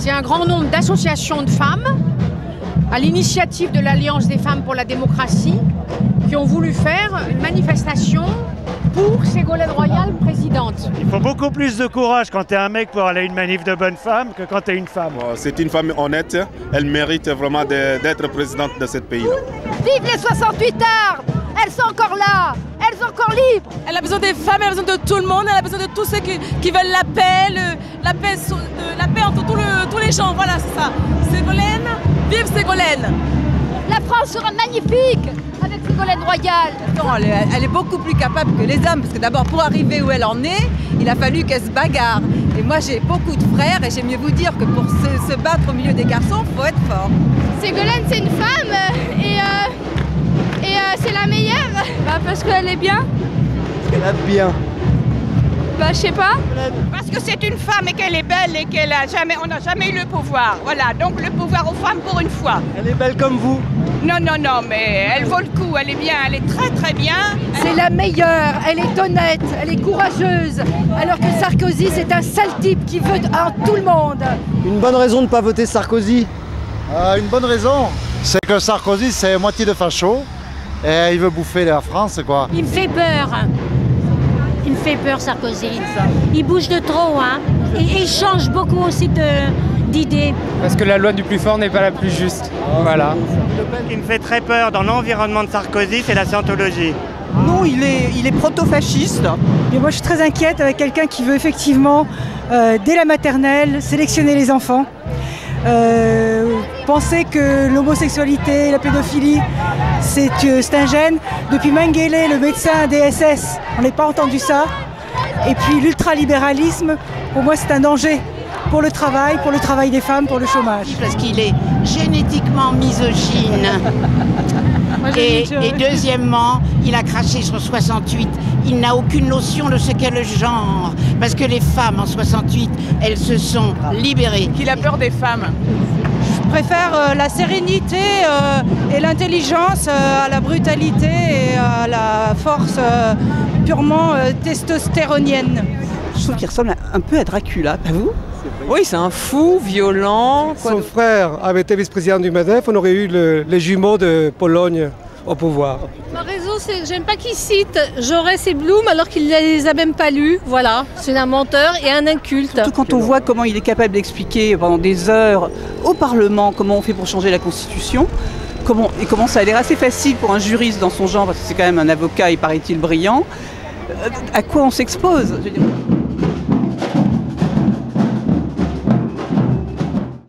C'est un grand nombre d'associations de femmes, à l'initiative de l'Alliance des femmes pour la démocratie, qui ont voulu faire une manifestation pour Ségolène Royal présidente. Il faut beaucoup plus de courage quand t'es un mec pour aller à une manif de bonnes femmes que quand t'es une femme. C'est une femme honnête, elle mérite vraiment d'être présidente de ce pays-là. Vive les 68 heures! Elles sont encore là, elles sont encore libres. Elle a besoin des femmes, elle a besoin de tout le monde, elle a besoin de tous ceux qui veulent la paix entre tous les gens, voilà c'est ça. Ségolène, vive Ségolène! La France sera magnifique avec Ségolène Royal. Non, elle est beaucoup plus capable que les hommes, parce que d'abord pour arriver où elle en est, il a fallu qu'elle se bagarre. Et moi j'ai beaucoup de frères et j'aime mieux vous dire que pour se battre au milieu des garçons, il faut être fort. Ségolène c'est une femme et c'est la meilleure. Parce qu'elle est bien. Parce qu'elle a bien. Je sais pas. Parce que c'est une femme et qu'elle est belle et on n'a jamais eu le pouvoir. Voilà, donc le pouvoir aux femmes pour une fois. Elle est belle comme vous. Non, mais elle vaut le coup, elle est bien, elle est très très bien. C'est la meilleure, elle est honnête, elle est courageuse. Alors que Sarkozy, c'est un sale type qui veut tout le monde. Une bonne raison de ne pas voter Sarkozy. Une bonne raison, c'est que Sarkozy, c'est moitié de facho. Et il veut bouffer la France, quoi. Il me fait peur. Il me fait peur, Sarkozy. Il bouge de trop, hein. Et il change beaucoup aussi d'idées. Parce que la loi du plus fort n'est pas la plus juste. Voilà. Ce qui me fait très peur dans l'environnement de Sarkozy, c'est la scientologie. Non, il est proto-fasciste. Et moi je suis très inquiète avec quelqu'un qui veut effectivement, dès la maternelle, sélectionner les enfants. Penser que l'homosexualité, la pédophilie, c'est un gène. Depuis Mengele, le médecin des SS, on n'a pas entendu ça. Et puis l'ultralibéralisme, pour moi c'est un danger pour le travail des femmes, pour le chômage. Parce qu'il est génétiquement misogyne. Et deuxièmement, il a craché sur 68. Il n'a aucune notion de ce qu'est le genre. Parce que les femmes en 68, elles se sont libérées. Qu'il a peur des femmes. Je préfère la sérénité et l'intelligence à la brutalité et à la force purement testostéronienne. Je trouve qu'il ressemble un peu à Dracula, pas vous? Oui, c'est un fou, violent. Son frère avait été vice-président du MEDEF, on aurait eu les jumeaux de Pologne au pouvoir. Ma raison, c'est que j'aime pas qu'il cite Jaurès et Blum alors qu'il ne les a même pas lus. Voilà, c'est un menteur et un inculte. Surtout quand on voit comment il est capable d'expliquer pendant des heures au Parlement comment on fait pour changer la Constitution, comment ça a l'air assez facile pour un juriste dans son genre, parce que c'est quand même un avocat, il paraît-il brillant, à quoi on s'expose, je veux dire.